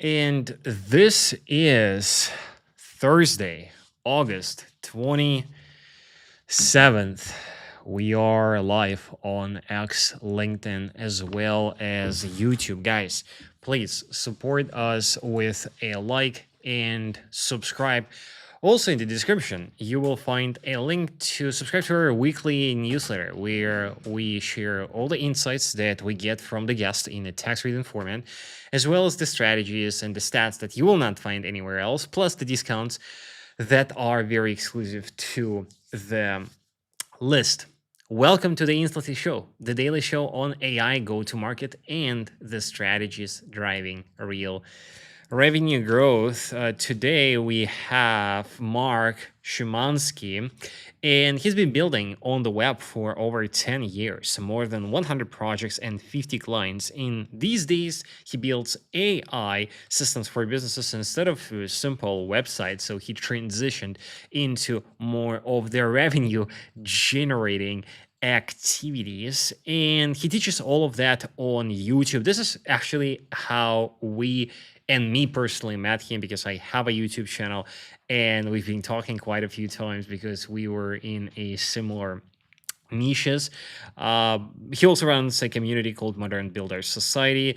And this is Thursday, August 27th. We are live on X, LinkedIn, as well as YouTube. Guys, please support us with a like and subscribe. Also, in the description, you will find a link to subscribe to our weekly newsletter where we share all the insights that we get from the guests in a text-written format, as well as the strategies and the stats that you will not find anywhere else, plus the discounts that are very exclusive to the list. Welcome to the Instantly Show, the daily show on AI go-to-market and the strategies driving real revenue growth. Today we have Mark Szymanski, and he's been building on the web for over 10 years, more than 100 projects and 50 clients. In these days, he builds AI systems for businesses instead of a simple websites. So he transitioned into more of their revenue generating activities, and he teaches all of that on YouTube. This is actually how we and me personally met him, because I have a YouTube channel and we've been talking quite a few times because we were in a similar niches. He also runs a community called Modern Builders Society.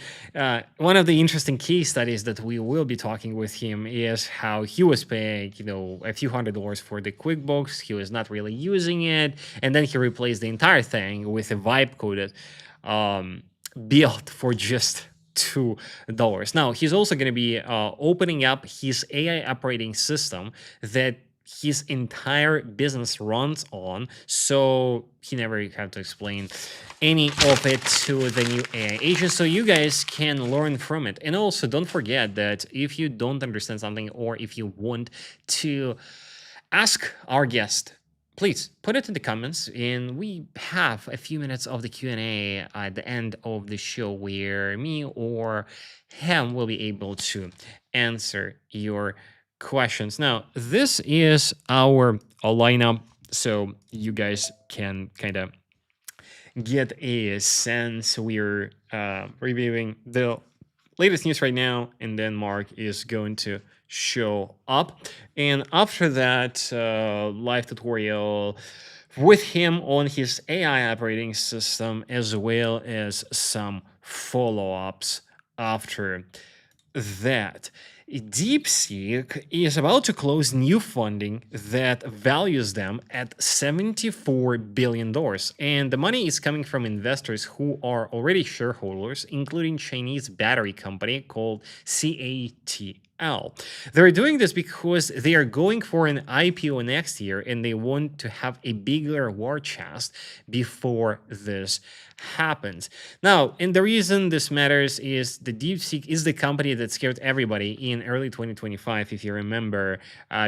One of the interesting case studies that we will be talking with him is how he was paying, a few $100s for the QuickBooks. He was not really using it, and then he replaced the entire thing with a vibe coded build for just $2. Now, he's also going to be opening up his AI operating system that his entire business runs on, so he never have to explain any of it to the new AI agent, so you guys can learn from it. And also, don't forget that if you don't understand something, or if you want to ask our guest, please put it in the comments, and we have a few minutes of the Q&A at the end of the show where me or him will be able to answer your questions. Now, this is our lineup, so you guys can kind of get a sense. We're reviewing the latest news right now, and then Mark is going to show up, and after that live tutorial with him on his AI operating system, as well as some follow-ups after that. DeepSeek is about to close new funding that values them at $74 billion. And the money is coming from investors who are already shareholders, including Chinese battery company called CATL. They're doing this because they are going for an IPO next year, and they want to have a bigger war chest before this happens. Now, and the reason this matters is the DeepSeek is the company that scared everybody in early 2025, if you remember,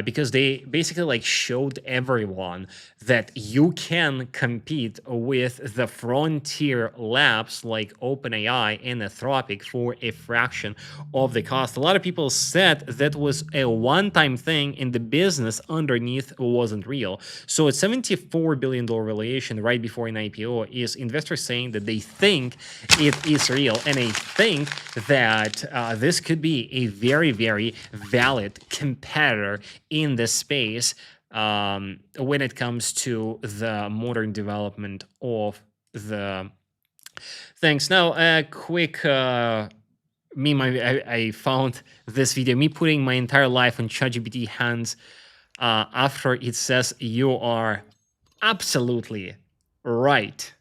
because they basically showed everyone that you can compete with the frontier labs like OpenAI and Anthropic for a fraction of the cost. A lot of people said that was a one-time thing, and the business underneath wasn't real. So a $74 billion valuation right before an IPO is investors saying that they think it is real, and I think that this could be a very, very valid competitor in the space when it comes to the modern development of the things. Now, a quick meme I found this video, me putting my entire life on ChatGPT hands after it says you are absolutely right.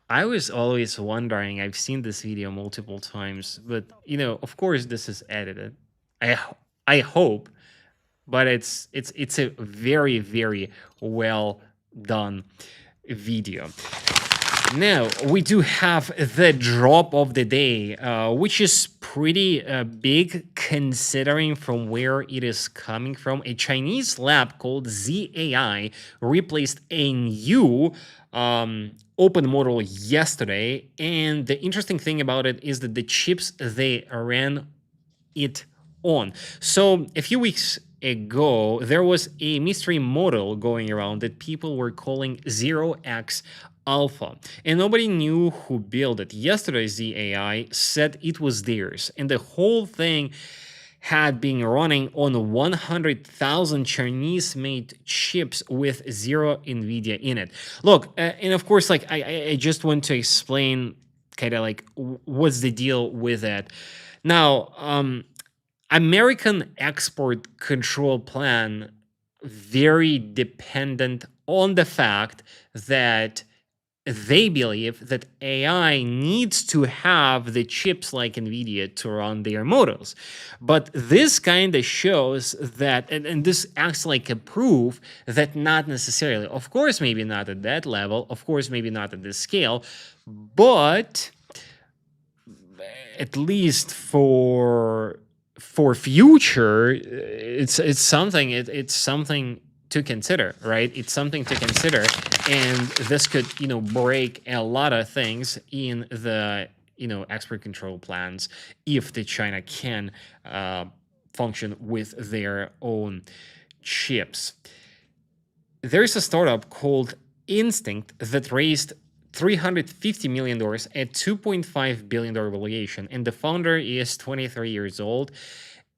I was always wondering, I've seen this video multiple times, but of course this is edited. I hope, but it's a very, very well done video. Now, we do have the drop of the day, which is pretty big considering from where it is coming from. A Chinese lab called ZAI replaced a new open model yesterday, and the interesting thing about it is that the chips they ran it on. So a few weeks ago, there was a mystery model going around that people were calling 0x alpha, and nobody knew who built it. Yesterday's AI said it was theirs, and the whole thing had been running on 100,000 Chinese-made chips with zero Nvidia in it. Look, and of course, like I just want to explain kind of like what's the deal with it. Now, American export control plan very dependent on the fact that they believe that AI needs to have the chips like Nvidia to run their models. But this kind of shows that, and this acts like a proof that not necessarily, of course, maybe not at that level, of course, maybe not at this scale, but at least for future, it's something it's something to consider, right? It's something to consider, and this could break a lot of things in the export control plans if the China can function with their own chips. There's a startup called Instinct that raised $350 million at $2.5 billion valuation, and the founder is 23 years old.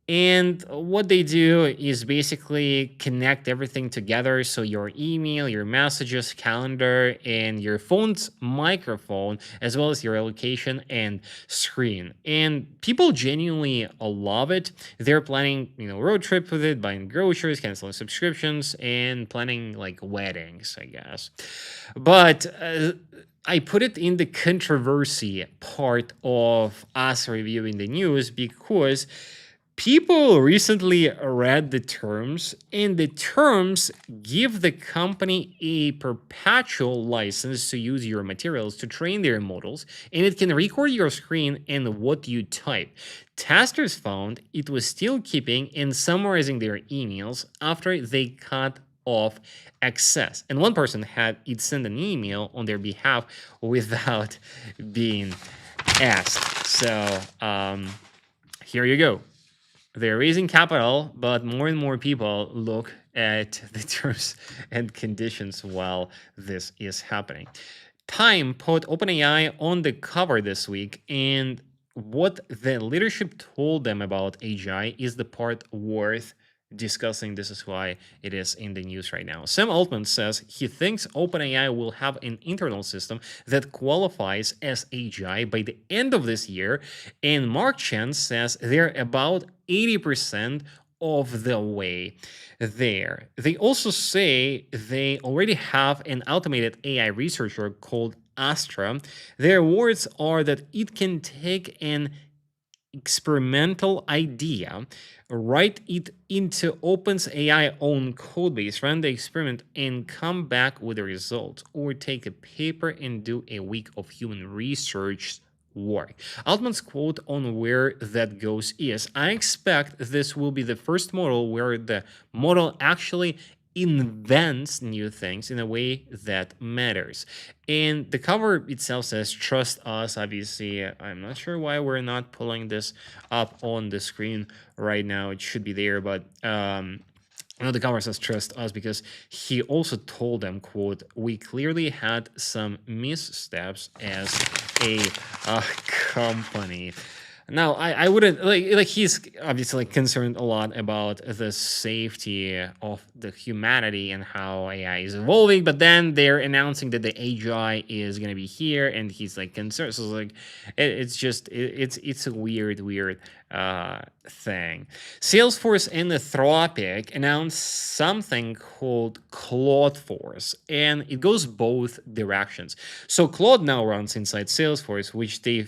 And what they do is basically connect everything together. So your email, your messages, calendar, and your phone's microphone, as well as your location and screen. And people genuinely love it. They're planning, road trip with it, buying groceries, canceling subscriptions, and planning like weddings, I guess. But I put it in the controversy part of us reviewing the news because people recently read the terms, and the terms give the company a perpetual license to use your materials to train their models, and it can record your screen and what you type. Testers found it was still keeping and summarizing their emails after they cut off access. And one person had it send an email on their behalf without being asked. So here you go. They're raising capital, but more and more people look at the terms and conditions while this is happening. Time put OpenAI on the cover this week, and what the leadership told them about AGI is the part worth discussing. This is why it is in the news right now. Sam Altman says he thinks OpenAI will have an internal system that qualifies as AGI by the end of this year, and Mark Chen says they're about 80% of the way there. They also say they already have an automated AI researcher called Astra. Their words are that it can take an experimental idea, write it into OpenAI own codebase, run the experiment, and come back with a result, or take a paper and do a week of human research work. Altman's quote on where that goes is, I expect this will be the first model where the model actually invents new things in a way that matters. And the cover itself says, trust us. Obviously, I'm not sure why we're not pulling this up on the screen right now. It should be there, but the cover says trust us because he also told them, quote, we clearly had some missteps as a company. Now, I wouldn't like he's obviously concerned a lot about the safety of the humanity and how AI is evolving, but then they're announcing that the AGI is gonna be here, and he's like concerned. So like, it's a weird thing. Salesforce and Anthropic announced something called Claude Force, and it goes both directions. So Claude now runs inside Salesforce, which they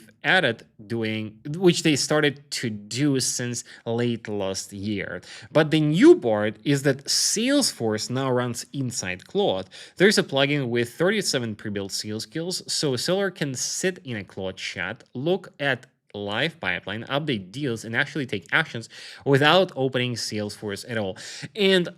started to do since late last year. But the new part is that Salesforce now runs inside Claude. There's a plugin with 37 pre-built sales skills, so a seller can sit in a Claude chat, look at live pipeline, update deals, and actually take actions without opening Salesforce at all. And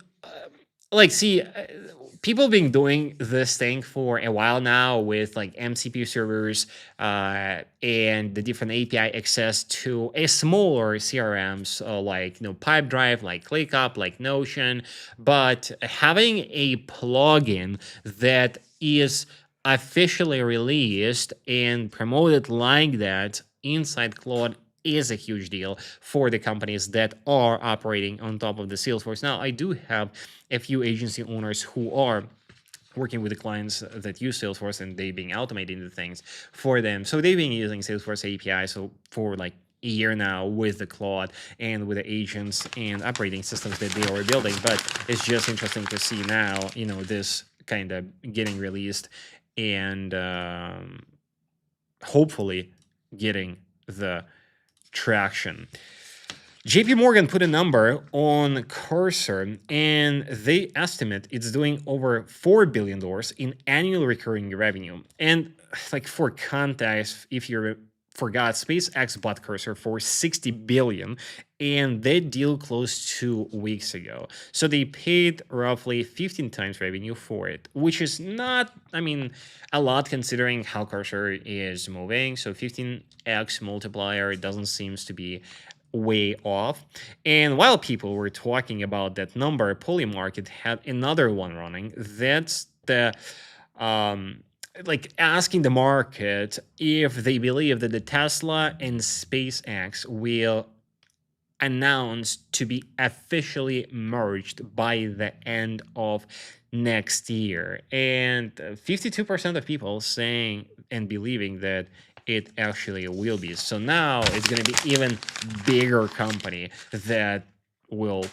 people have been doing this thing for a while now with like MCP servers and the different API access to a smaller CRMs like Pipedrive, like ClickUp, like Notion. But having a plugin that is officially released and promoted like that inside Claude is a huge deal for the companies that are operating on top of the Salesforce. Now, I do have a few agency owners who are working with the clients that use Salesforce and they being automating the things for them. So they've been using Salesforce API so for like a year now with the Claude and with the agents and operating systems that they are building. But it's just interesting to see now, this kind of getting released and hopefully getting the traction. JP Morgan put a number on Cursor and they estimate it's doing over $4 billion in annual recurring revenue. And like for context, if you forgot, SpaceX bought Cursor for 60 billion and that deal closed 2 weeks ago. So they paid roughly 15 times revenue for it, which is not, a lot considering how Cursor is moving. So 15x multiplier doesn't seem to be way off. And while people were talking about that number, Polymarket had another one running. That's the like asking the market if they believe that the Tesla and SpaceX will announced to be officially merged by the end of next year. And 52% of people saying and believing that it actually will be. So now it's going to be even bigger company that will,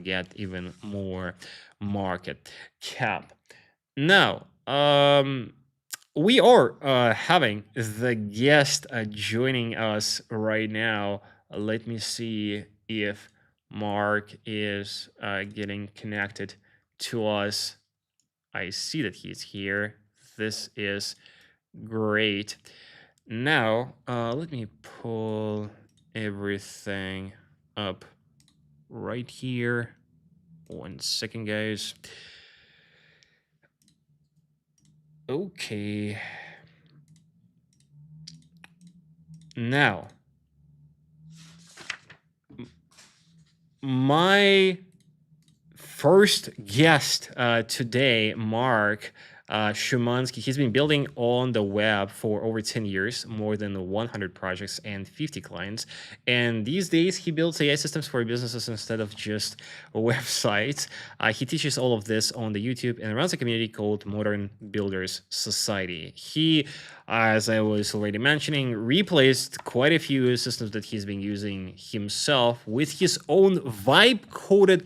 get even more market cap. Now, we are having the guest joining us right now. Let me see if Mark is getting connected to us. I see that he's here. This is great. Now, let me pull everything up right here. 1 second, guys. Okay. Now, my first guest today, Mark Szymanski, he's been building on the web for over 10 years, more than 100 projects and 50 clients. And these days, he builds AI systems for businesses instead of just websites. He teaches all of this on the YouTube and runs a community called Modern Builders Society. He, as I was already mentioning, replaced quite a few systems that he's been using himself with his own vibe-coded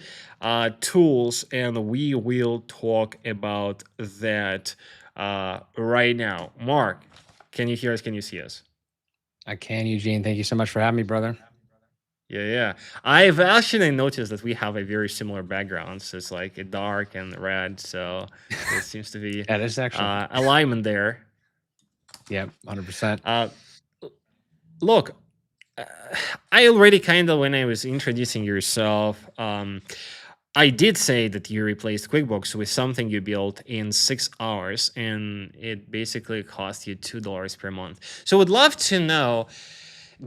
tools, and we will talk about that right now. Mark, can you hear us? Can you see us? I can, Eugene. Thank you so much for having me, brother. Yeah. I've actually noticed that we have a very similar backgrounds. It's like a dark and red, so there seems to be Yeah, this is actually, alignment there. yeah, 100%. Uh, look, uh, I already kind of, when I was introducing yourself, I did say that you replaced QuickBooks with something you built in 6 hours, and it basically cost you $2 per month. So, would love to know,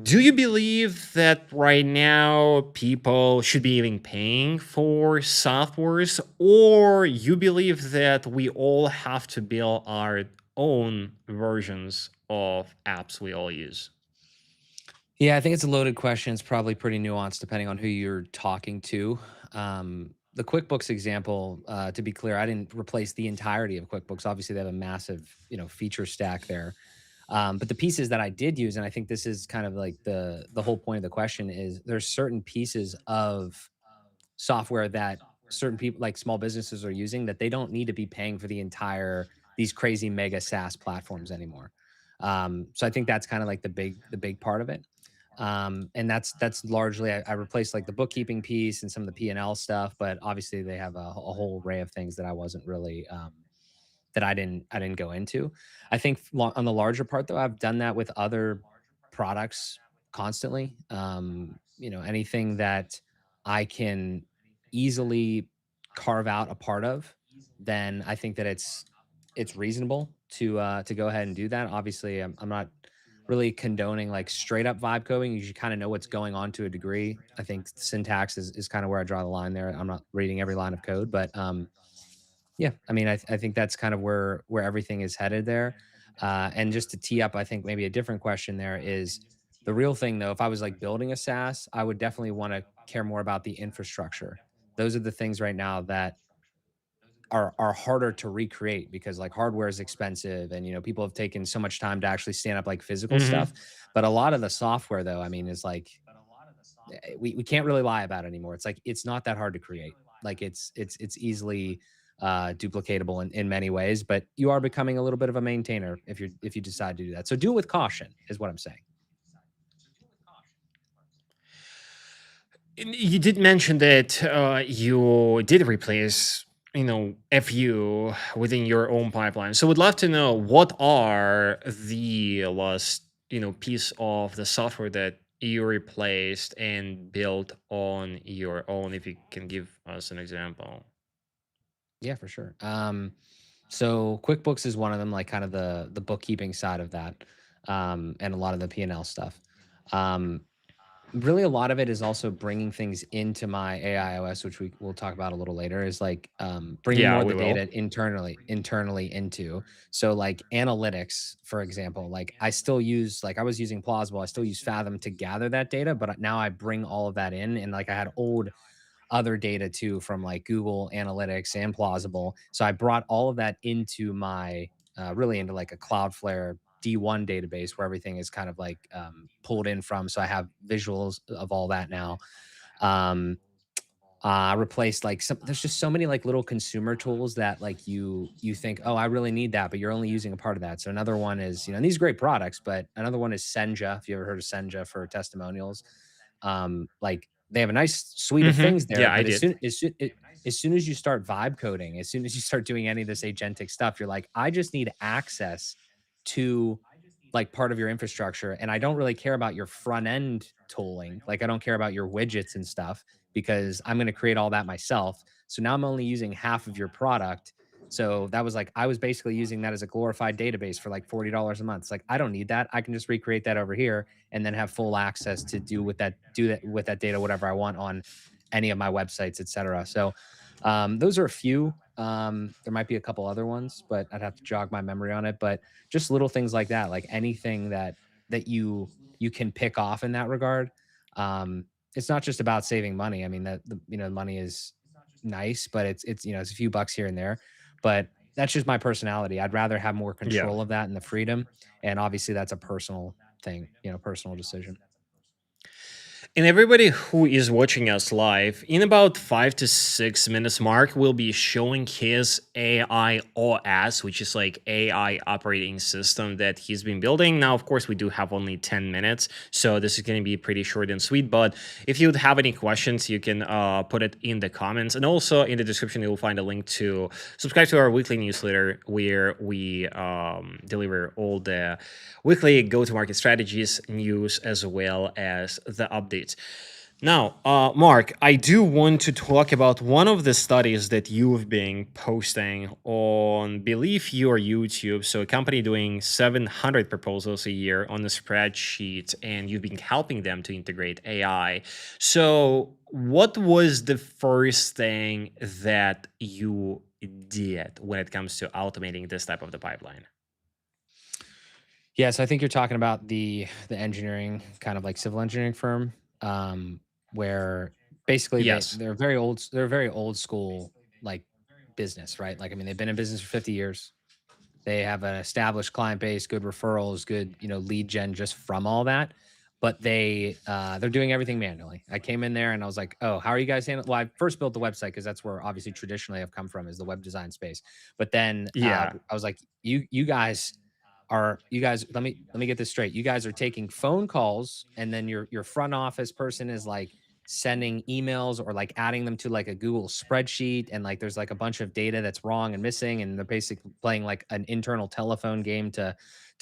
do you believe that right now people should be even paying for softwares, or you believe that we all have to build our own versions of apps we all use? Yeah, I think it's a loaded question. It's probably pretty nuanced depending on who you're talking to. The QuickBooks example, to be clear, I didn't replace the entirety of QuickBooks. Obviously, they have a massive, feature stack there. But the pieces that I did use, and I think this is kind of like the whole point of the question is there's certain pieces of software that certain people like small businesses are using that they don't need to be paying for these crazy mega SaaS platforms anymore. So I think that's kind of like the big part of it. And that's largely I replaced like the bookkeeping piece and some of the P&L stuff, but obviously they have a whole array of things that I wasn't really that I didn't go into. I think on the larger part though, I've done that with other products constantly. Anything that I can easily carve out a part of, then I think that it's reasonable to go ahead and do that. Obviously, I'm not really condoning like straight up vibe coding. You should kind of know what's going on to a degree. I think syntax is kind of where I draw the line there. I'm not reading every line of code, but Yeah, I mean, I think that's kind of where everything is headed there. And just to tee up, I think maybe a different question there is the real thing though. If I was like building a SaaS, I would definitely want to care more about the infrastructure. Those are the things right now that are harder to recreate because like hardware is expensive and people have taken so much time to actually stand up like physical Hmm. stuff. But a lot of the software though, I mean, is like we can't really lie about it anymore. It's like it's not that hard to create. Like it's easily duplicatable in many ways, but you are becoming a little bit of a maintainer if you decide to do that. So do it with caution, is what I'm saying. You did mention that you did replace, FU within your own pipeline. So would love to know what are the last, piece of the software that you replaced and built on your own, if you can give us an example. Yeah, for sure. So QuickBooks is one of them, like kind of the bookkeeping side of that, and a lot of the P&L stuff. Um, Really, a lot of it is also bringing things into my AIOS, which we will talk about a little later, is like, bringing Yeah, more of we the will. data internally into. So, like, analytics, for example, like, I still use like, I was using Plausible, I still use Fathom to gather that data, but now I bring all of that in, and, like, I had old other data too from, like, Google Analytics and Plausible. So I brought all of that into my, really into, like, a Cloudflare D1 database where everything is kind of, like, pulled in from, so I have visuals of all that now. Um, replaced like some there's just so many like little consumer tools that like you think, "Oh, I really need that," but you're only using a part of that. So another one is, and these are great products, but another one is Senja, if you ever heard of Senja for testimonials. Like they have a nice suite of Hmm. things there, Yeah, I but did. as soon as you start vibe coding, as soon as you start doing any of this agentic stuff, you're like, I just need access to like part of your infrastructure, and I don't really care about your front end tooling. Like I don't care about your widgets and stuff because I'm going to create all that myself. So now I'm only using half of your product. So that was like I was basically using that as a glorified database for like $40 a month. It's like I don't need that. I can just recreate that over here and then have full access to do that with that data whatever I want on any of my websites, etc. So those are a few. There might be a couple other ones, but I'd have to jog my memory on it. But just little things like that, like anything that you can pick off in that regard. Um, it's not just about saving money. I mean that the money is nice, but it's it's a few bucks here and there. But that's just my personality. I'd rather have more Yeah. control of that and the freedom. And obviously that's a personal thing, personal decision. And everybody who is watching us live, in about 5 to 6 minutes, Mark will be showing his AI OS, which is like AI operating system that he's been building. Now, of course, we do have only 10 minutes, so this is going to be pretty short and sweet. But if you have any questions, you can put it in the comments. And also in the description, you'll find a link to subscribe to our weekly newsletter where we deliver all the weekly go-to-market strategies, news, as well as the updates. Now, Mark, I do want to talk about one of the studies that you've been posting on, believe your YouTube. So, a company doing 700 proposals a year on a spreadsheet, and you've been helping them to integrate AI. So, what was the first thing that you did when it comes to automating this type of the pipeline? Yes, I think you're talking about the engineering, kind of like civil engineering firm, where basically Yes. they're very old school like business, right? Like I mean, they've been in business for 50 years. They have an established client base, good referrals, good, lead gen just from all that. But they're doing everything manually. I came in there and I was like, "Oh, how are you guys handling?" Well, I first built the website because that's where obviously traditionally I've come from is the web design space. But then Yeah. I was like, you guys let me get this straight. You guys are taking phone calls and then your front office person is like sending emails or like adding them to like a Google spreadsheet and like there's like a bunch of data that's wrong and missing and they're basically playing like an internal telephone game to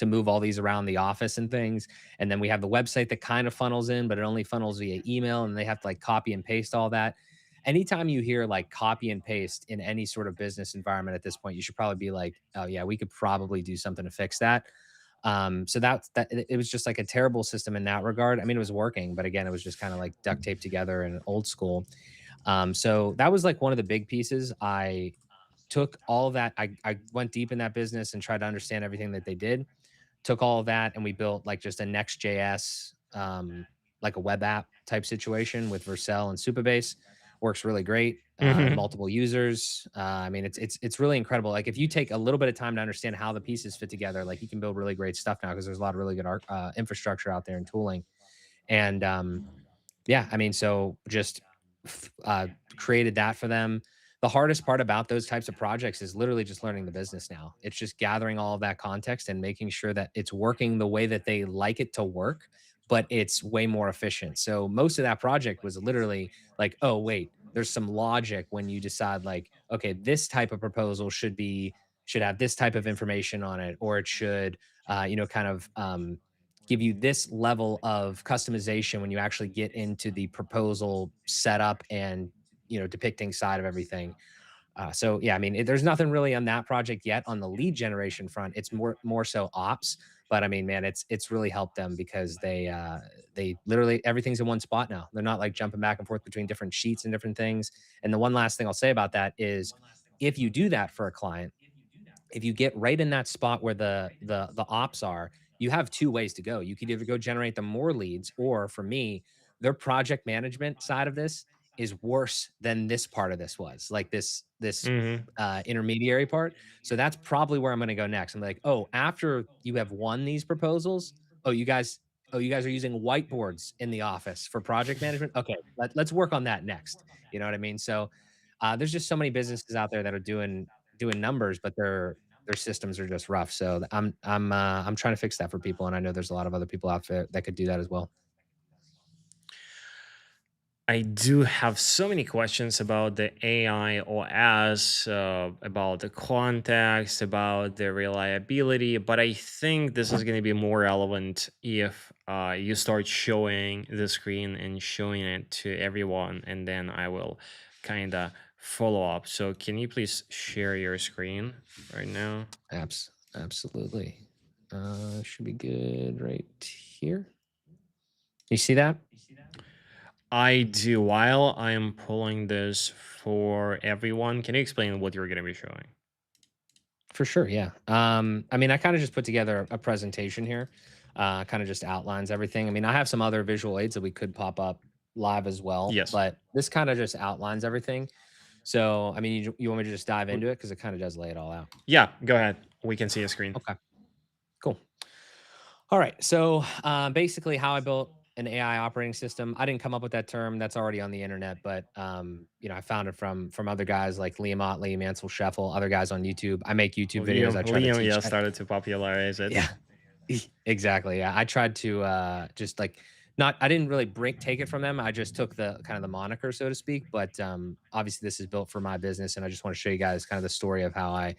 move all these around the office and things. And then we have the website that kind of funnels in, but it only funnels via email and they have to like copy and paste all that. Anytime you hear like copy and paste in any sort of business environment at this point, you should probably be like, oh yeah, we could probably do something to fix that. So it was just like a terrible system in that regard. I mean, it was working, but again, it was just kind of like duct taped together and old school. So that was like one of the big pieces I took all of that. I went deep in that business and tried to understand everything that they did. Took all of that and we built like just a Next.js, like a web app type situation with Vercel and Supabase. Works really great. Hmm. Multiple users. I mean, it's really incredible. Like if you take a little bit of time to understand how the pieces fit together, like you can build really great stuff now because there's a lot of really good infrastructure out there and tooling. And yeah, I mean, so just created that for them. The hardest part about those types of projects is literally just learning the business now. It's just gathering all of that context and making sure that it's working the way that they like it to work, but it's way more efficient. So most of that project was literally like, oh, wait, there's some logic when you decide like, okay, this type of proposal should have this type of information on it, or it should kind of give you this level of customization when you actually get into the proposal setup and depicting side of everything. So yeah, I mean, there's nothing really on that project yet on the lead generation front. It's more so ops, but I mean, man, it's really helped them because they literally everything's in one spot now. They're not like jumping back and forth between different sheets and different things. And the one last thing I'll say about that is, if you do that for a client, if you get right in that spot where the ops are, you have two ways to go. You could either go generate them more leads, or for me, their project management side of this is worse than this part of this was. Like this Hmm. intermediary part. So that's probably where I'm going to go next. I'm like, oh, after you have won these proposals, oh, you guys are using whiteboards in the office for project management. Okay, let's work on that next. You know what I mean? So there's just so many businesses out there that are doing numbers, but their systems are just rough. So I'm trying to fix that for people, and I know there's a lot of other people out there that could do that as well. I do have so many questions about the AI OS, about the context, about the reliability, but I think this is going to be more relevant if you start showing the screen and showing it to everyone, and then I will kind of follow up. So, can you please share your screen right now? Absolutely. Should be good right here. You see that? I do. While I am pulling this for everyone, can you explain what you're going to be showing? For sure, yeah. I mean, I kind of just put together a presentation here, kind of just outlines everything. I mean, I have some other visual aids that we could pop up live as well, Yes. but this kind of just outlines everything. So, I mean, you want me to just dive into it because it kind of does lay it all out. Yeah, go ahead. We can see a screen. Okay, cool. All right. So basically, how I built an AI operating system. I didn't come up with that term. That's already on the internet, but I found it from other guys like Liam Otley, Mansell Scheffel, other guys on YouTube. I make YouTube videos. I try to Liam, teach. yeah, started to popularize it. Yeah, exactly. Yeah, I tried to just like not. I didn't really take it from them. I just took the kind of the moniker, so to speak. But obviously, this is built for my business, and I just want to show you guys kind of the story of how I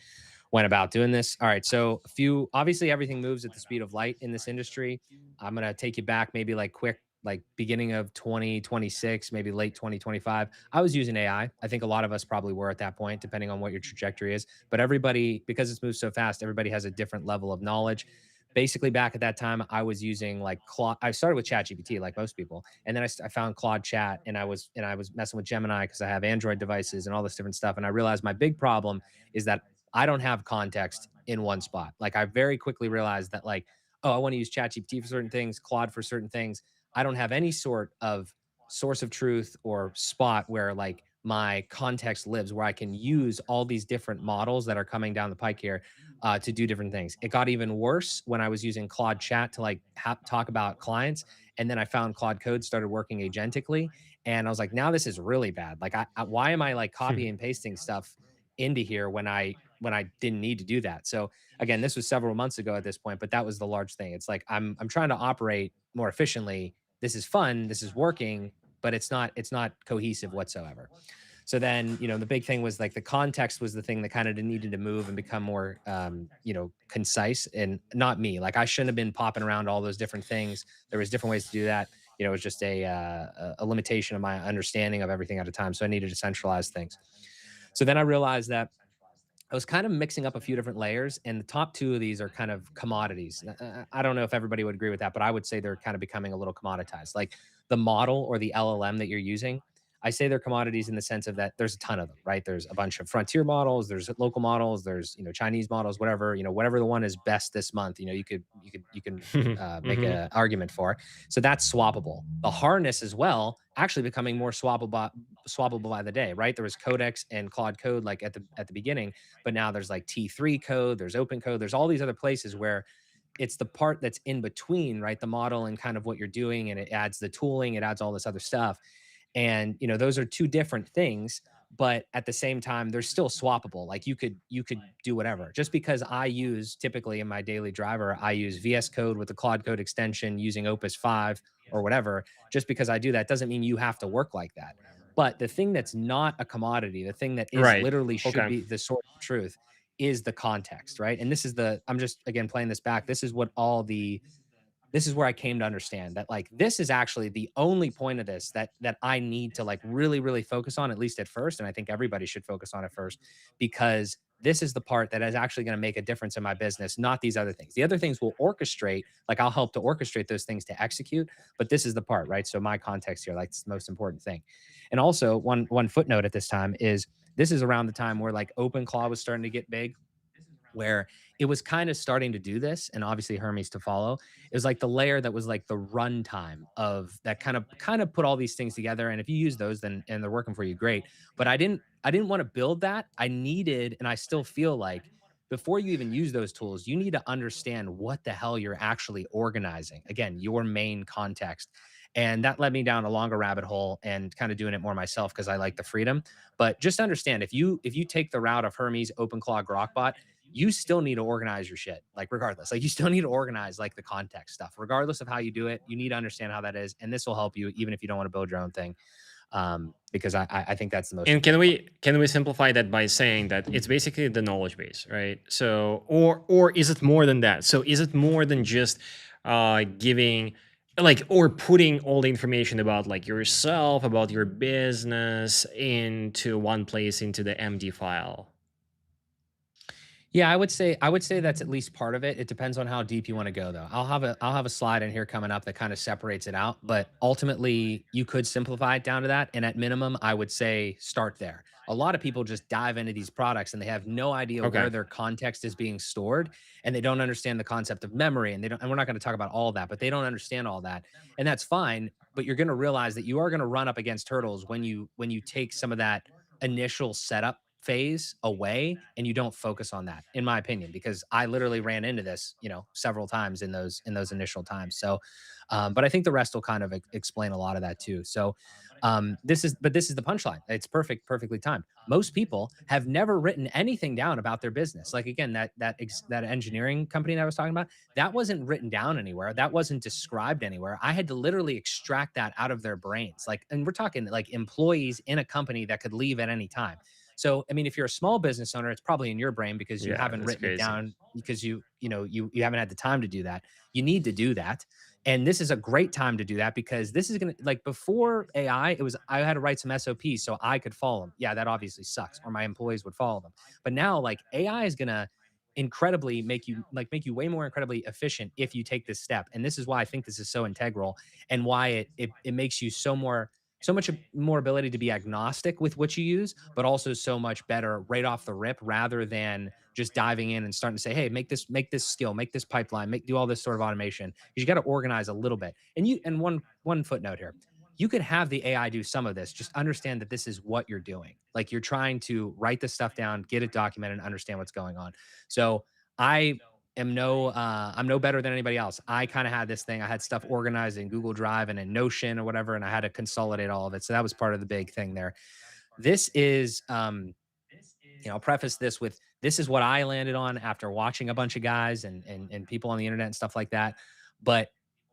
went about doing this. All right. So a few obviously everything moves at the speed of light in this industry. I'm gonna take you back maybe like quick, like beginning of 2026, maybe late 2025. I was using AI. I think a lot of us probably were at that point, depending on what your trajectory is. But everybody, because it's moved so fast, everybody has a different level of knowledge. Basically, back at that time, I was using like Claude. I started with ChatGPT, like most people, and then I found Claude Chat, and I was messing with Gemini because I have Android devices and all this different stuff. And I realized my big problem is that I don't have context in one spot. Like I very quickly realized that like, oh, I want to use ChatGPT for certain things, Claude for certain things. I don't have any sort of source of truth or spot where like my context lives, where I can use all these different models that are coming down the pike here to do different things. It got even worse when I was using Claude Chat to like talk about clients, and then I found Claude Code started working agentically, and I was like, now this is really bad. Like, why am I like copying and pasting stuff into here when I didn't need to do that. So again, this was several months ago at this point, but that was the large thing. It's like I'm trying to operate more efficiently. This is fun, this is working, but it's not cohesive whatsoever. So then, the big thing was like the context was the thing that kind of needed to move and become more concise, and not me. Like I shouldn't have been popping around all those different things. There was different ways to do that. It was just a limitation of my understanding of everything at a time. So I needed to centralize things. So then I realized that I was kind of mixing up a few different layers, and the top two of these are kind of commodities. I don't know if everybody would agree with that, but I would say they're kind of becoming a little commoditized. Like the model or the LLM that you're using, I say they're commodities in the sense of that there's a ton of them, right? There's a bunch of frontier models, there's local models, there's Chinese models, whatever, whatever the one is best this month, you can make Hmm. an argument for. So that's swappable. The harness as well, actually becoming more swappable by the day, right? There was Codex and Claude Code like at the beginning, but now there's like T3 code, there's open code, there's all these other places where it's the part that's in between, right? The model and kind of what you're doing, and it adds the tooling, it adds all this other stuff. And those are two different things, but at the same time they're still swappable. Like you could do whatever. Just because I use, typically in my daily driver, I use VS Code with the Claude Code extension using Opus 5 or whatever. Just because I do that doesn't mean you have to work like that. But the thing that's not a commodity, the thing that is Right. literally should Okay. be the source of truth, is the context, right? And this is the I'm just again playing this back. This is where I came to understand that, like, this is actually the only point of this that I need to like really really focus on, at least at first. And I think everybody should focus on it first, because this is the part that is actually going to make a difference in my business, not these other things. The other things will orchestrate, like I'll help to orchestrate those things to execute, but this is the part, right? So my context here, like, it's the most important thing. And also one footnote at this time is, this is around the time where like OpenClaw was starting to get big, where it was kind of starting to do this, and obviously Hermes to follow. It was like the layer that was like the runtime of that kind of put all these things together. And if you use those, then and they're working for you, great. But I didn't want to build that. I needed, and I still feel like, before you even use those tools, you need to understand what the hell you're actually organizing. Again, your main context. And that led me down a longer rabbit hole and kind of doing it more myself because I like the freedom. But just understand, if you take the route of Hermes, OpenClaw, Grokbot, you still need to organize your shit, like, regardless. Like, you still need to organize like the context stuff, regardless of how you do it. You need to understand how that is, and this will help you even if you don't want to build your own thing. Because I think that's the most And can important part. we simplify that by saying that it's basically the knowledge base, right? So, or is it more than that? So is it more than just giving, like, or putting all the information about like yourself, about your business into one place into the MD file? Yeah, I would say that's at least part of it. It depends on how deep you want to go, though. I'll have a slide in here coming up that kind of separates it out, but ultimately you could simplify it down to that, and at minimum I would say start there. A lot of people just dive into these products and they have no idea Okay. where their context is being stored, and they don't understand the concept of memory, and they don't and we're not going to talk about all that, but they don't understand all that. And that's fine, but you're going to realize that you are going to run up against hurdles when you take some of that initial setup phase away and you don't focus on that, in my opinion, because I literally ran into this several times in those initial times. So but I think the rest will kind of explain a lot of that too. So this is the punchline. It's perfectly timed. Most people have never written anything down about their business. Like, again, that engineering company that I was talking about, that wasn't written down anywhere, that wasn't described anywhere. I had to literally extract that out of their brains. Like, and we're talking like employees in a company that could leave at any time. So, I mean, if you're a small business owner, it's probably in your brain because you Yeah, haven't that's written it crazy. down, because you haven't had the time to do that. You need to do that. And this is a great time to do that, because this is going to, like, before AI, I had to write some SOPs so I could follow them. Yeah, that obviously sucks, or my employees would follow them. But now, like, AI is going to incredibly make you way more incredibly efficient if you take this step. And this is why I think this is so integral, and why it makes you so much more ability to be agnostic with what you use, but also so much better right off the rip, rather than just diving in and starting to say, hey, make this skill, make this pipeline, do all this sort of automation. You got to organize a little bit. And one footnote here. You could have the AI do some of this. Just understand that this is what you're doing. Like, you're trying to write this stuff down, get it documented, and understand what's going on. So I I'm no better than anybody else. I kind of had this thing. I had stuff organized in Google Drive and in Notion or whatever, and I had to consolidate all of it. So that was part of the big thing there. This is I'll preface this with, this is what I landed on after watching a bunch of guys and people on the internet and stuff like that. But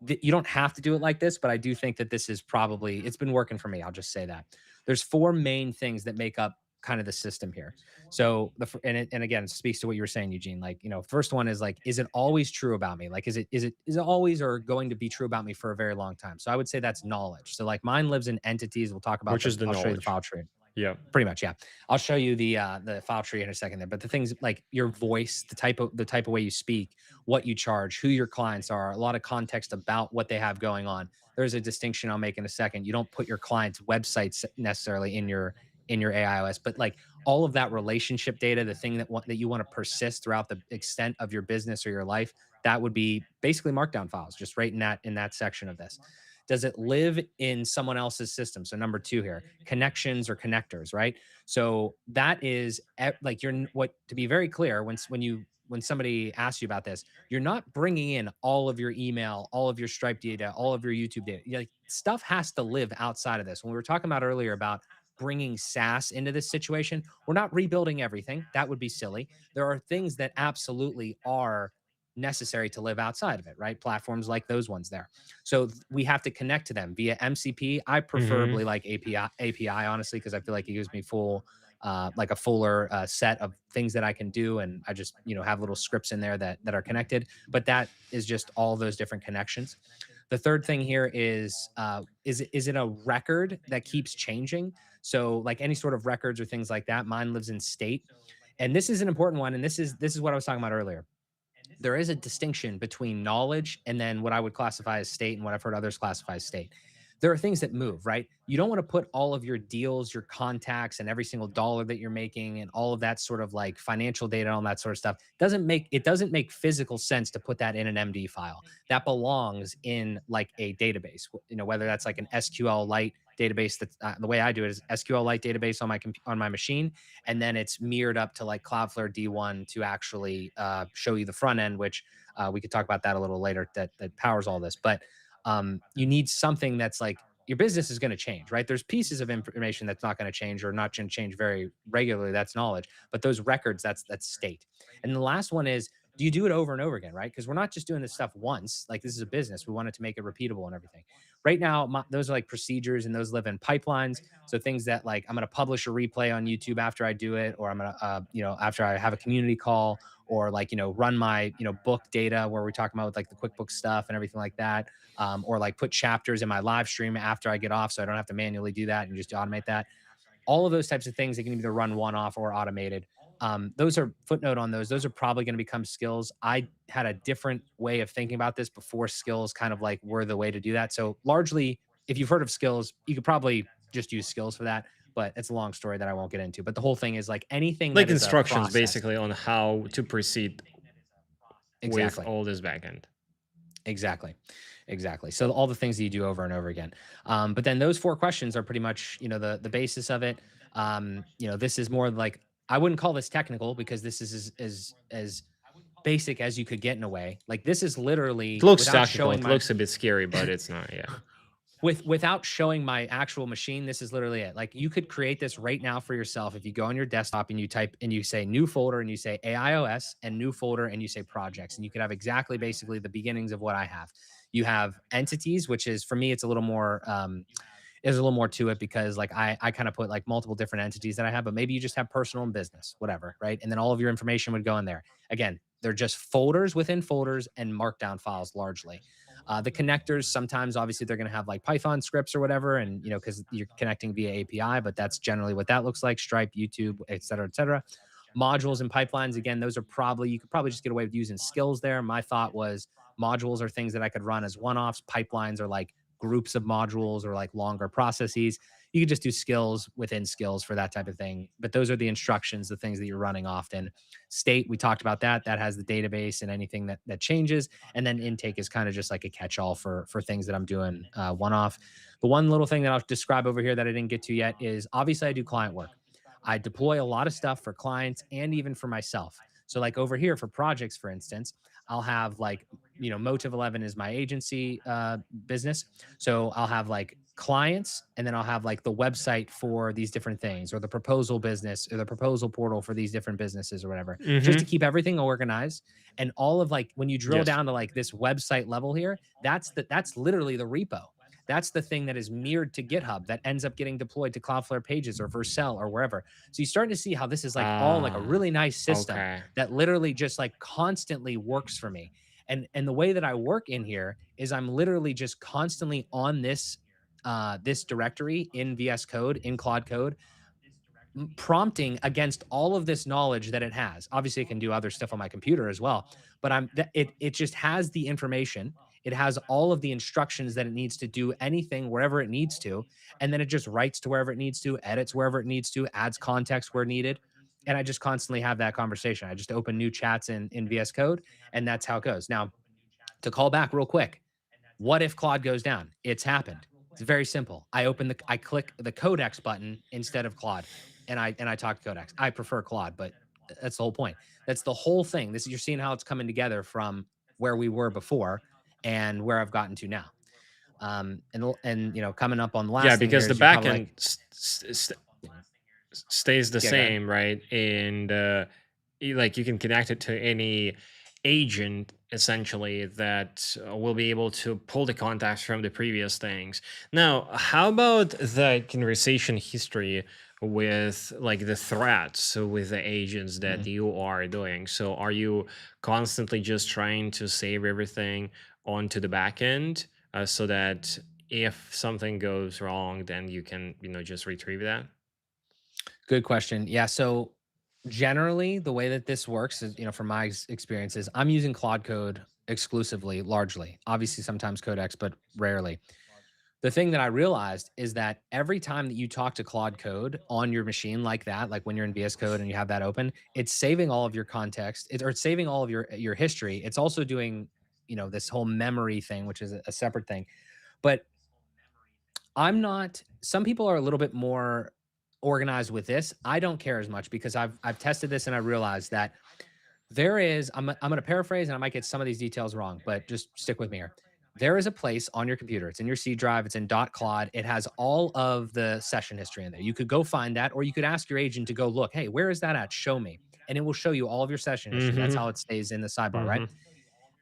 you don't have to do it like this, but I do think that this is probably, it's been working for me. I'll just say that. There's four main things that make up kind of the system here. So and again, it speaks to what you were saying, Eugene. Like, first one is like, is it always true about me? Like, is it always or going to be true about me for a very long time? So I would say that's knowledge. So like, mine lives in entities. We'll talk about Which the is the I'll show you the knowledge. file tree. Yeah. Pretty much, yeah. I'll show you the file tree in a second there. But the things like your voice, the type of way you speak, what you charge, who your clients are, a lot of context about what they have going on. There's a distinction I'll make in a second. You don't put your clients' websites necessarily in your AIOS, but like all of that relationship data, the thing that you want to persist throughout the extent of your business or your life, that would be basically markdown files, just right in that section of this. Does it live in someone else's system? So number two here, connections or connectors, right? So that is like what, to be very clear, when somebody asks you about this, you're not bringing in all of your email, all of your Stripe data, all of your YouTube data. Like, stuff has to live outside of this. When we were talking about earlier about bringing SaaS into this situation, we're not rebuilding everything. That would be silly. There are things that absolutely are necessary to live outside of it, right? Platforms like those ones there. So we have to connect to them via MCP. I Hmm. preferably like API honestly, because I feel like it gives me like a fuller set of things that I can do, and I just have little scripts in there that are connected. But that is just all those different connections. The third thing here is it a record that keeps changing? So like any sort of records or things like that, mine lives in state, and this is an important one. And this is what I was talking about earlier. There is a distinction between knowledge and then what I would classify as state and what I've heard others classify as state. There are things that move, right? You don't want to put all of your deals, your contacts, and every single dollar that you're making and all of that sort of like financial data and all that sort of stuff. Doesn't make physical sense to put that in an MD file. That belongs in like a database, whether that's like an SQL database. That the way I do it is SQL database on my machine, and then it's mirrored up to like Cloudflare D1 to actually show you the front end, which we could talk about that a little later. That powers all this, but you need something that's like your business is going to change, right? There's pieces of information that's not going to change or not going to change very regularly. That's knowledge, but those records, that's state. And the last one is, do you do it over and over again, right? Because we're not just doing this stuff once. Like, this is a business. We wanted to make it repeatable and everything. Right now, those are like procedures, and those live in pipelines. So things that like I'm going to publish a replay on YouTube after I do it, or I'm going to, after I have a community call, or like, run my, book data where we're talking about like the QuickBooks stuff and everything like that. Or like put chapters in my live stream after I get off, so I don't have to manually do that and just automate that. All of those types of things, they can either run one off or automated. Those are footnote on those. Those are probably going to become skills. I had a different way of thinking about this before skills kind of like were the way to do that. So largely, if you've heard of skills, you could probably just use skills for that. But it's a long story that I won't get into. But the whole thing is like anything Like that is a instructions process. basically on how to proceed with Exactly. all this backend. Exactly. Exactly. So all the things that you do over and over again. But then those four questions are pretty much, the basis of it. This is more like, I wouldn't call this technical, because this is as basic as you could get in a way. Like, this is It literally looks without technical. showing It my looks a bit scary, but it's not. Yeah. without showing my actual machine. This is literally it. Like, you could create this right now for yourself. If you go on your desktop and you type and you say new folder and you say AIOS and new folder and you say projects, and you could have exactly basically the beginnings of what I have. You have entities, which is, for me, it's a little more there's a little more to it, because like I kind of put like multiple different entities that I have, but maybe you just have personal and business, whatever, right? And then all of your information would go in there. Again, they're just folders within folders and markdown files largely. The connectors, sometimes obviously they're going to have like Python scripts or whatever, and because you're connecting via API, but that's generally what that looks like: Stripe, YouTube, et cetera, et cetera. Modules and pipelines, again, those are probably, you could probably just get away with using skills there. My thought was modules are things that I could run as one-offs. Pipelines are like groups of modules or like longer processes. You could just do skills within skills for that type of thing. But those are the instructions, the things that you're running often. State, we talked about that. That has the database and anything that changes. And then intake is kind of just like a catch-all for things that I'm doing one-off. The one little thing that I'll describe over here that I didn't get to yet is, obviously I do client work. I deploy a lot of stuff for clients and even for myself. So like over here for projects, for instance, I'll have like, Motive 11 is my agency business. So I'll have like clients, and then I'll have like the website for these different things, or the proposal business, or the proposal portal for these different businesses or whatever, just to Mm-hmm. keep everything organized. And all of like, when you drill Yes. down to like this website level here, that's literally the repo. That's the thing that is mirrored to GitHub that ends up getting deployed to Cloudflare Pages or Vercel or wherever. So you're starting to see how this is like all like a Ah. really nice system Okay. that literally just like constantly works for me. And the way that I work in here is I'm literally just constantly on this directory in VS Code, in Claude Code, prompting against all of this knowledge that it has. Obviously, it can do other stuff on my computer as well, but it just has the information. It has all of the instructions that it needs to do anything wherever it needs to, and then it just writes to wherever it needs to, edits wherever it needs to, adds context where needed. And I just constantly have that conversation. I just open new chats in VS Code, and that's how it goes. Now, to call back real quick, what if Claude goes down? It's happened. It's very simple. I click the Codex button instead of Claude, and I talk to Codex. I prefer Claude, but that's the whole point. That's the whole thing. This, you're seeing how it's coming together from where we were before and where I've gotten to now. And coming up on the Yeah, last thing here because the is you're probably like, backend stays the yeah, go ahead. same, right? And like you can connect it to any agent essentially that will be able to pull the contacts from the previous things. Now, how about the conversation history with like the threats, so with the agents that Mhm. you are doing? So are you constantly just trying to save everything onto the back end, so that if something goes wrong, then you can, just retrieve that? Good question. Yeah. So generally, the way that this works is, from my experiences, I'm using Claude Code exclusively, largely. Obviously, sometimes Codex, but rarely. The thing that I realized is that every time that you talk to Claude Code on your machine like that, like when you're in VS Code and you have that open, it's saving all of your context, or it's saving all of your history. It's also doing, this whole memory thing, which is a separate thing. But I'm not. Some people are a little bit more organized with this. I don't care as much because I've tested this and I realized that there is. I'm going to paraphrase and I might get some of these details wrong, but just stick with me here. There is a place on your computer. It's in your C drive. It's in .claude. It has all of the session history in there. You could go find that, or you could ask your agent to go look. Hey, where is that at? Show me, and it will show you all of your session history. That's Mhm. how it stays in the sidebar, right? Mhm.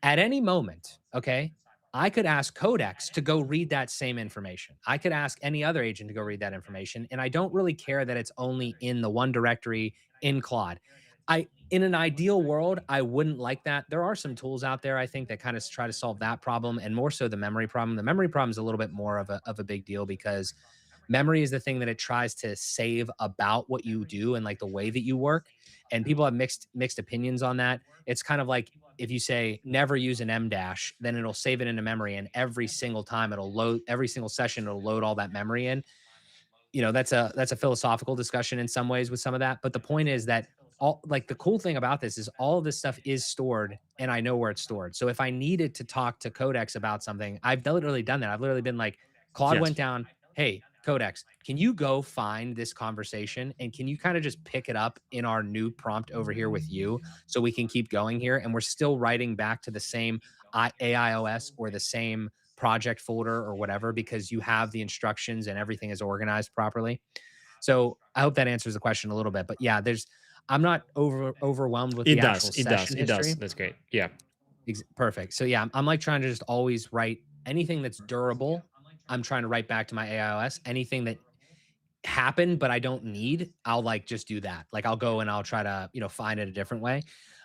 At any moment, okay, I could ask Codex to go read that same information. I could ask any other agent to go read that information. And I don't really care that it's only in the one directory in Claude. In an ideal world, I wouldn't like that. There are some tools out there, I think, that kind of try to solve that problem, and more so the memory problem. The memory problem is a little bit more of a big deal because memory is the thing that it tries to save about what you do and like the way that you work. And people have mixed opinions on that. It's kind of like if you say never use an M dash, then it'll save it into memory, and every single time it'll load, every single session it'll load all that memory in. That's a philosophical discussion in some ways with some of that, but the point is that all, like, the cool thing about this is all of this stuff is stored and I know where it's stored. So if I needed to talk to Codex about something, I've literally done that. I've literally been like, Claude Yes. went down, hey Codex, can you go find this conversation and can you kind of just pick it up in our new prompt over here with you so we can keep going here, and we're still writing back to the same AIOS or the same project folder or whatever, because you have the instructions and everything is organized properly. So I hope that answers the question a little bit. But yeah, I'm not overwhelmed with the It does. actual It does. session It does. history. That's great. Yeah. Perfect. So yeah, I'm like trying to just always write anything that's durable. I'm trying to write back to my AIOS. Anything that happen, but I don't need, I'll like just do that. Like I'll go and I'll try to, find it a different way.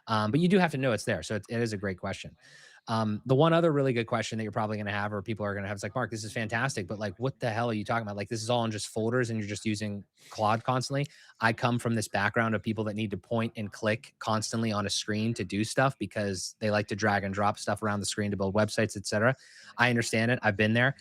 But you do have to know it's there. So it is a great question. The one other really good question that you're probably going to have, or people are going to have, is like, Mark, this is fantastic, but like, what the hell are you talking about? Like, this is all in just folders and you're just using Claude constantly. I come from this background of people that need to point and click constantly on a screen to do stuff because they like to drag and drop stuff around the screen to build websites, etc. I understand it. I've been there.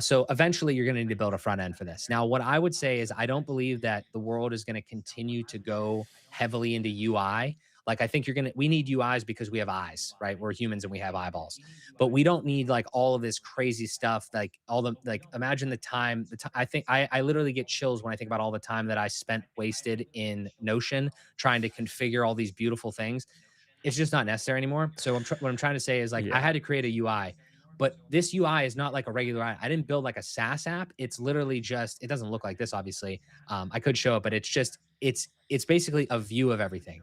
So eventually you're going to need to build a front end for this. Now, what I would say is I don't believe that the world is going to continue to go heavily into UI. Like I think we need UIs because we have eyes, right? We're humans and we have eyeballs, but we don't need like all of this crazy stuff. Like imagine I think I literally get chills when I think about all the time that I spent wasted in Notion trying to configure all these beautiful things. It's just not necessary anymore. So what I'm trying to say is like I Yeah. had to create a UI, but this UI is not like a regular UI. I didn't build like a SaaS app. It's literally just, it doesn't look like this, obviously. I could show it, but it's basically a view of everything.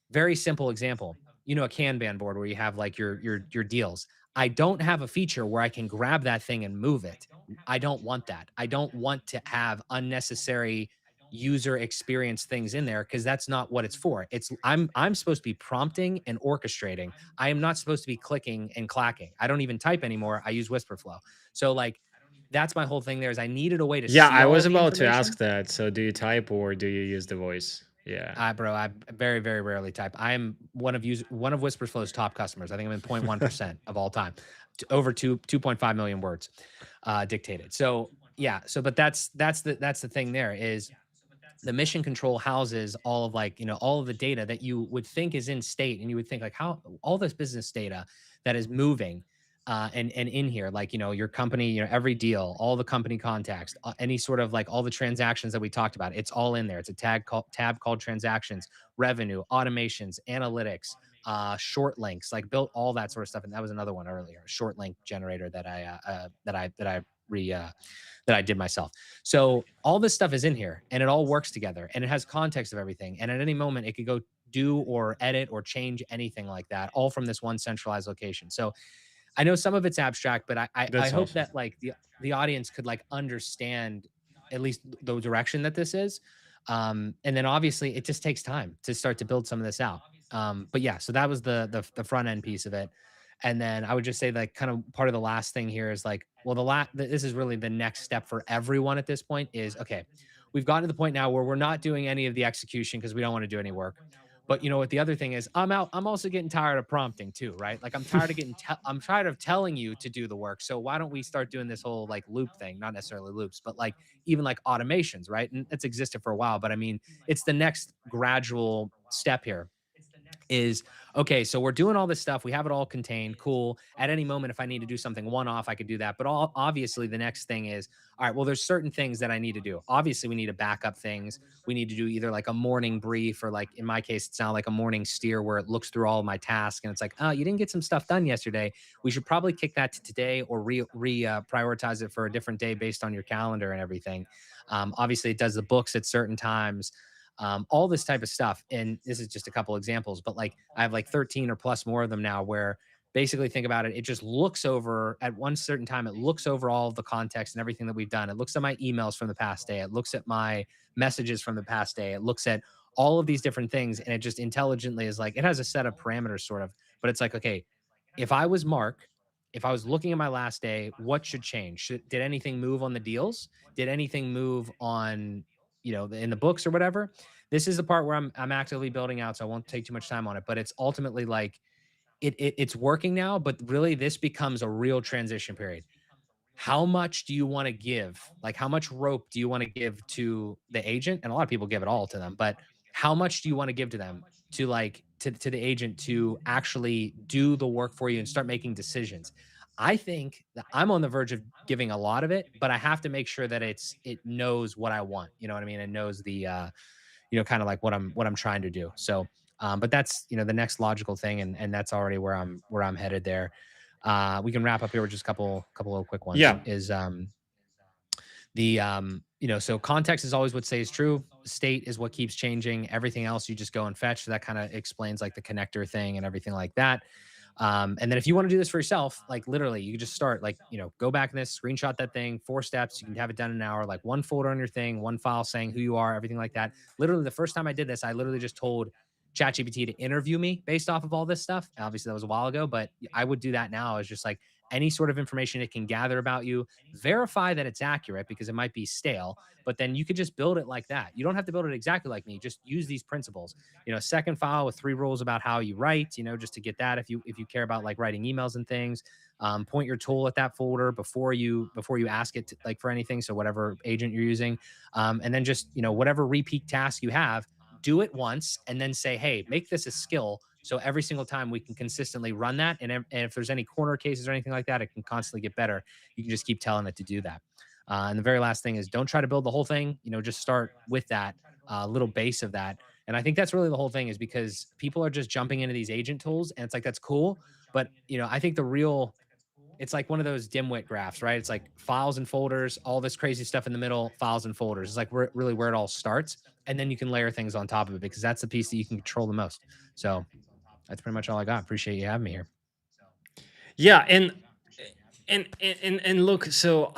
Very simple example. A Kanban board where you have like your deals. I don't have a feature where I can grab that thing and move it. I don't want that. I don't want to have unnecessary user experience things in there because that's not what it's for. I'm supposed to be prompting and orchestrating. I am not supposed to be clicking and clacking. I don't even type anymore. I use Whisper Flow. So like that's my whole thing there is I needed a way to Yeah, see I all was of the about to information. ask that. So do you type or do you use the voice? Yeah. Bro, I very, very rarely type. I am one of Whisperflow's top customers. I think I'm in 0.1% of all time, over 2.5 million words dictated. So yeah, so but that's the thing there is the mission control houses all of like all of the data that you would think is in state, and you would think like how all this business data that is moving and in here, like your company, every deal, all the company context, any sort of like all the transactions that we talked about, it's all in there. It's a tab called transactions, revenue, automations, analytics, short links, like built all that sort of stuff. And that was another one earlier, a short link generator that I re that I did myself. So all this stuff is in here and it all works together and it has context of everything. And at any moment, it could go do or edit or change anything like that, all from this one centralized location. So I know some of it's abstract, but I That's hope awesome. that like the audience could like understand at least the direction that this is. And then obviously it just takes time to start to build some of this out. But yeah, so that was the front end piece of it. And then I would just say like kind of part of the last thing here is like, well, this is really the next step for everyone at this point is okay, we've gotten to the point now where we're not doing any of the execution because we don't want to do any work. But you know what? The other thing is, I'm also getting tired of prompting too, right? Like I'm tired of telling you to do the work. So why don't we start doing this whole like loop thing? Not necessarily loops, but like even like automations, right? And it's existed for a while, but I mean, it's the next gradual step here is okay, so we're doing all this stuff, we have it all contained, cool. At any moment if I need to do something one off I could do that, but obviously the next thing is all right, well there's certain things that I need to do. Obviously we need to back up things. We need to do either like a morning brief or like in my case it's now like a morning steer where it looks through all of my tasks and it's like, oh, you didn't get some stuff done yesterday, we should probably kick that to today or prioritize it for a different day based on your calendar and everything. Obviously it does the books at certain times, all this type of stuff. And this is just a couple examples, but like I have like 13 or plus more of them now where basically think about it, it just looks over at one certain time, it looks over all of the context and everything that we've done. It looks at my emails from the past day, it looks at my messages from the past day, it looks at all of these different things, and it just intelligently is like it has a set of parameters sort of, but it's like, okay, if I was Mark, if I was looking at my last day, what should change? Did anything move on the deals? Did anything move on, in the books or whatever? This is the part where I'm actively building out, so I won't take too much time on it. But it's ultimately like it's working now, but really this becomes a real transition period. How much do you want to give? Like, how much rope do you want to give to the agent? And a lot of people give it all to them, but how much do you want to give to them to like to the agent to actually do the work for you and start making decisions? I think that I'm on the verge of giving a lot of it, but I have to make sure that it knows what I want. You know what I mean? It knows the kind of like what I'm trying to do. So, but that's the next logical thing, and that's already where I'm headed there. We can wrap up here with just a couple of quick ones. Yeah. Is so context is always what stays true. State is what keeps changing. Everything else you just go and fetch. So that kind of explains like the connector thing and everything like that. And then if you want to do this for yourself, like literally, you can just start like, go back in this, screenshot that thing, 4 steps. You can have it done in an hour, like one folder on your thing, one file saying who you are, everything like that. Literally, the first time I did this, I literally just told ChatGPT to interview me based off of all this stuff. Obviously, that was a while ago, but I would do that now. Is just like any sort of information it can gather about you, verify that it's accurate because it might be stale, but then you could just build it like that. You don't have to build it exactly like me. Just use these principles. Second file with 3 rules about how you write, just to get that if you care about like writing emails and things. Point your tool at that folder before you ask it to, like for anything. So whatever agent you're using, and then just whatever repeat task you have, do it once and then say, hey, make this a skill. So every single time we can consistently run that. And if there's any corner cases or anything like that, it can constantly get better. You can just keep telling it to do that. And the very last thing is don't try to build the whole thing, just start with that little base of that. And I think that's really the whole thing is because people are just jumping into these agent tools and it's like, that's cool. But, I think it's like one of those dimwit graphs, right? It's like files and folders, all this crazy stuff in the middle, files and folders. It's like really where it all starts. And then you can layer things on top of it because that's the piece that you can control the most. So that's pretty much all I got. Appreciate you having me here. Yeah, and look, so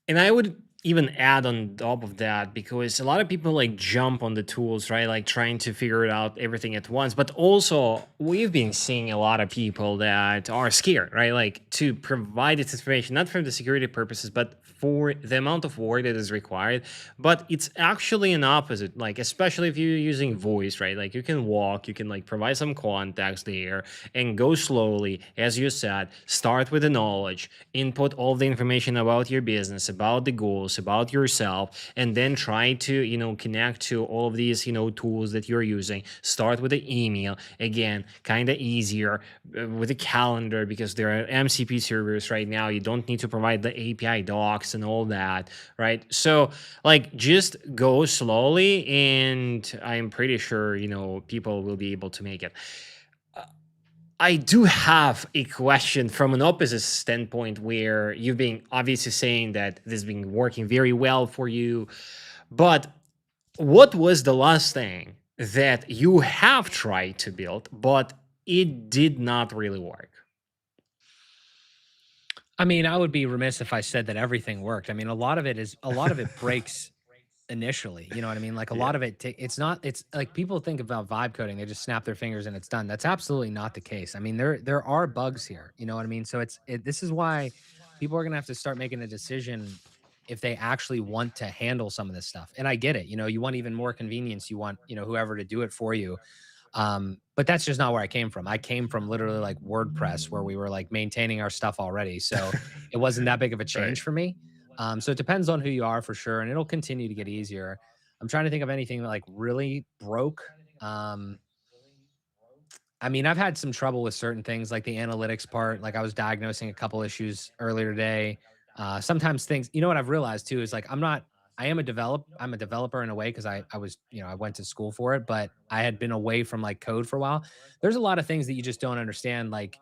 and I would even add on top of that, because a lot of people like jump on the tools, right, like trying to figure it out everything at once. But also we've been seeing a lot of people that are scared, right, like to provide this information, not for the security purposes but for the amount of work that is required. But it's actually an opposite, like especially if you're using voice, right, like you can walk, you can like provide some context there and go slowly, as you said, start with the knowledge, input all the information about your business, about the goals, about yourself, and then try to, connect to all of these, tools that you're using. Start with the email, again, kind of easier, with a calendar, because there are MCP servers right now. You don't need to provide the API docs and all that, right? So, like, just go slowly, and I'm pretty sure, people will be able to make it. I do have a question from an opposite standpoint, where you've been obviously saying that this has been working very well for you. But what was the last thing that you have tried to build, but it did not really work? I mean, I would be remiss if I said that everything worked. I mean, a lot of it breaks initially. You know what I mean? Like a Yeah. lot of it, it's not. It's like people think about vibe coding, they just snap their fingers and it's done. That's absolutely not the case. I mean, there are bugs here. You know what I mean? So this is why people are gonna have to start making a decision if they actually want to handle some of this stuff. And I get it. You know, you want even more convenience. You want whoever to do it for you. But that's just not where I came from. I came from literally like WordPress, where we were like maintaining our stuff already. So it wasn't that big of a Right. change for me. So it depends on who you are for sure. And it'll continue to get easier. I'm trying to think of anything that like really broke. Um, I mean, I've had some trouble with certain things like the analytics part. Like I was diagnosing a couple issues earlier today. Sometimes things, what I've realized too is like I'm a developer in a way because I was, I went to school for it, but I had been away from like code for a while. There's a lot of things that you just don't understand, like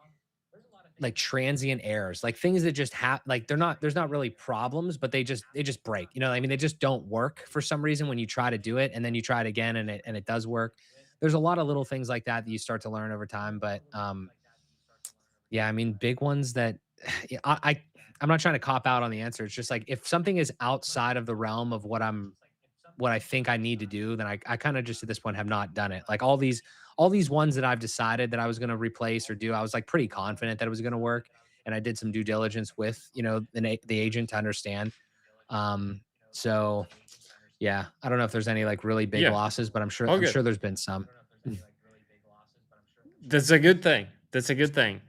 transient errors, like things that just have like there's not really problems, but they just break. I mean, they just don't work for some reason when you try to do it and then you try it again and it does work. There's a lot of little things like that that you start to learn over time, but yeah, I mean, big ones that yeah, I'm not trying to cop out on the answer. It's just like if something is outside of the realm of what I think I need to do, then I kind of just at this point have not done it. Like all these ones that I've decided that I was going to replace or do, I was like pretty confident that it was going to work, and I did some due diligence with the agent to understand. Um, so yeah, I don't know if there's any like really big Yeah. losses, but All I'm good. sure there's been some. That's a good thing. That's a good thing.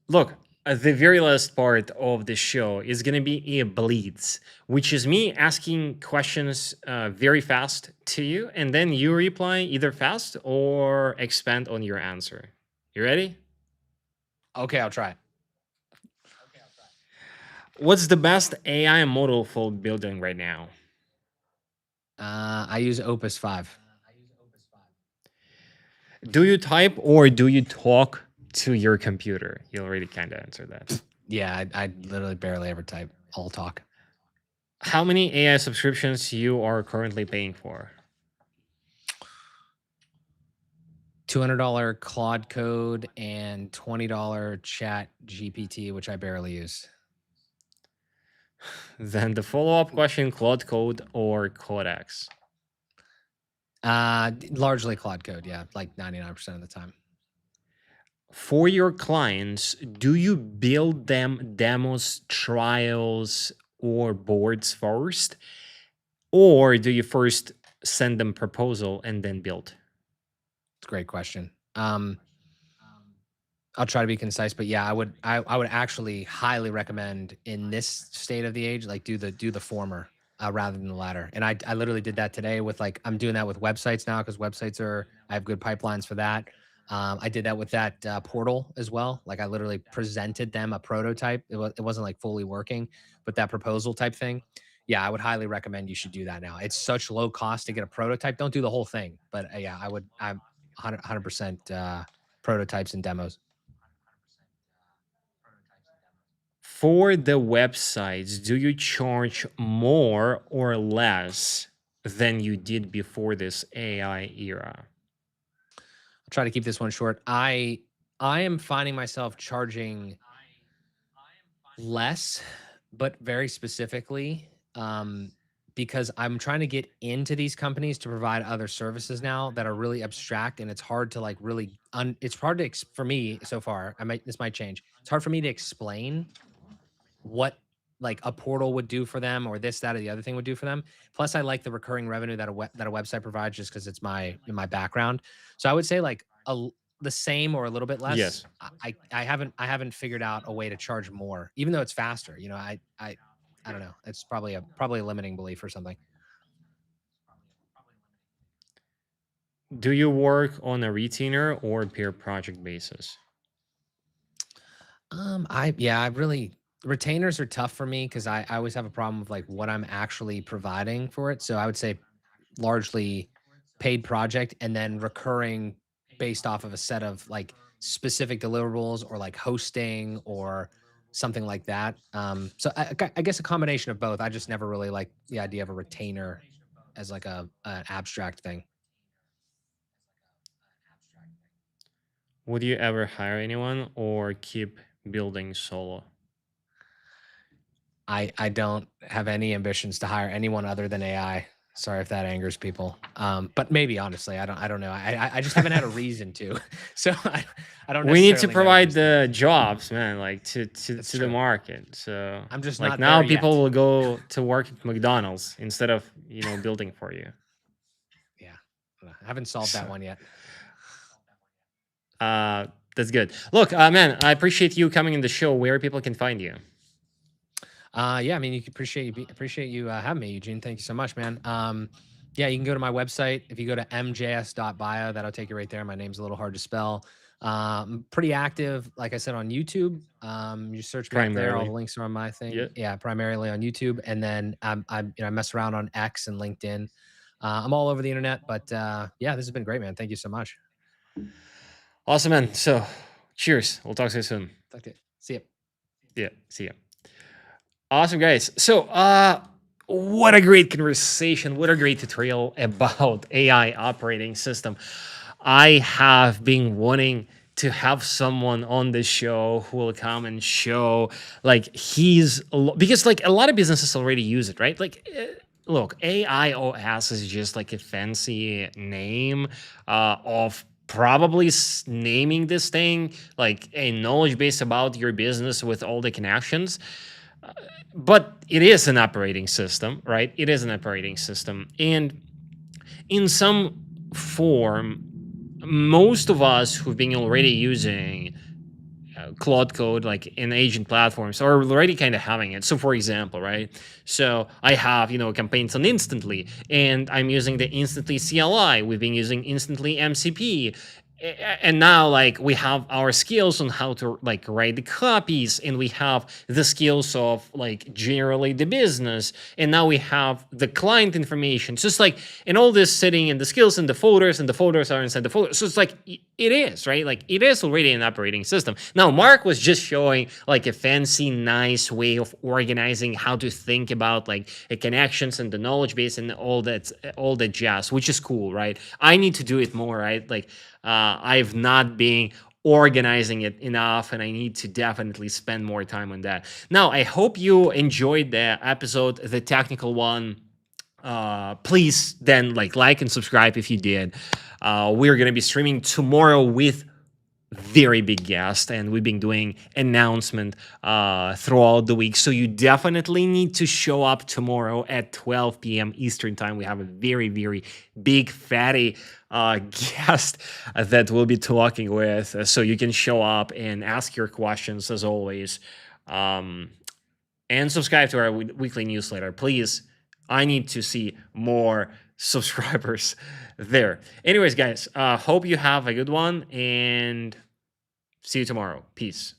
Look, the very last part of the show is going to be a blitz, which is me asking questions very fast to you, and then you reply either fast or expand on your answer. You ready? Okay, I'll try. What's the best AI model for building right now? I use Opus 5. Do you type or do you talk to your computer? You already kind of answered that. Yeah, I literally barely ever type. All talk. How many AI subscriptions you are currently paying for? $200 Claude Code and $20 Chat GPT, which I barely use. Then the follow-up question: Claude Code or Codex? Largely Claude Code, yeah, like 99% of the time. For your clients, do you build them demos, trials, or boards first? Or do you first send them proposal and then build? It's a great question. I'll try to be concise, but yeah, I would actually highly recommend in this state of the age, like do the former rather than the latter. And I literally did that today with like I'm doing that with websites now because websites are I have good pipelines for that. I did that with that portal as well. Like I literally presented them a prototype. It wasn't like fully working, but that proposal type thing. Yeah, I would highly recommend you should do that now. It's such low cost to get a prototype. Don't do the whole thing, but yeah, I'm 100% prototypes and demos. For the websites, do you charge more or less than you did before this AI era? I'll try to keep this one short. I am finding myself charging less, but very specifically. um, because I'm trying to get into these companies to provide other services now that are really abstract, and it's hard to like really it's hard to for me so far. This might change. It's hard for me to explain what like a portal would do for them, or this, that, or the other thing would do for them. Plus, I like the recurring revenue that that a website provides just because it's my background. So I would say like the same or a little bit less. Yes. I haven't figured out a way to charge more, even though it's faster. You know, I don't know. It's probably a limiting belief or something. Do you work on a retainer or peer project basis? I really retainers are tough for me because I always have a problem with like what I'm actually providing for it. So I would say largely paid project and then recurring based off of a set of like specific deliverables or like hosting or something like that. So I guess a combination of both. I just never really like the idea of a retainer as like an abstract thing. Would you ever hire anyone or keep building solo? I don't have any ambitions to hire anyone other than AI. Sorry if that angers people. But maybe honestly, I don't know. I just haven't had a reason to. So I don't We need to necessarily know provide these things. the jobs, man, like That's to the true. market. So I'm just like not there now people yet. will go to work at McDonald's instead of, building for you. Yeah. I haven't solved that So one yet. uh that's good. Look, man, I appreciate you coming in the show. Where people can find you. Yeah, I mean, you can appreciate you having me, Eugene. Thank you so much, man. Yeah, you can go to my website. If you go to mjs.bio, that'll take you right there. My name's a little hard to spell. I'm pretty active, like I said, on YouTube. You search me up there. All the Primarily. links are on my Yeah. thing. Yeah, primarily on YouTube, and then I mess around on X and LinkedIn. I'm all over the internet, but yeah, this has been great, man. Thank you so much. Awesome, man. So cheers. We'll talk to you soon. Talk to you. See you. Yeah. See ya. Awesome, guys. So, what a great conversation. What a great tutorial about AI operating system. I have been wanting to have someone on the show who will come and show like because like a lot of businesses already use it, right? Like, look, AIOS is just like a fancy name of probably naming this thing like a knowledge base about your business with all the connections, but it is an operating system, right? It is an operating system. And in some form, most of us who've been already using Claude Code, like in agent platforms, are already kind of having it. So, for example, right? So I have campaigns on Instantly, and I'm using the Instantly CLI. We've been using Instantly MCP, and now like we have our skills on how to like write the copies, and we have the skills of like generally the business, and now we have the client information. So it's like, and all this sitting in the skills and the folders, and the folders are inside the folders. So it's like it is, right? Like it is already an operating system. Now Mark was just showing like a fancy nice way of organizing how to think about like connections and the knowledge base and all that jazz, which is cool, right? I need to do it more, right? Like I've not been organizing it enough, and I need to definitely spend more time on that. Now, I hope you enjoyed the episode, the technical one. Please then like and subscribe if you did. We're gonna be streaming tomorrow with very big guest, and we've been doing announcement throughout the week, so you definitely need to show up tomorrow at 12 p.m. Eastern time. We have a very, very big fatty guest that we'll be talking with, so you can show up and ask your questions as always, and subscribe to our weekly newsletter, please. I need to see more subscribers there. Anyways, guys, hope you have a good one, and see you tomorrow. Peace.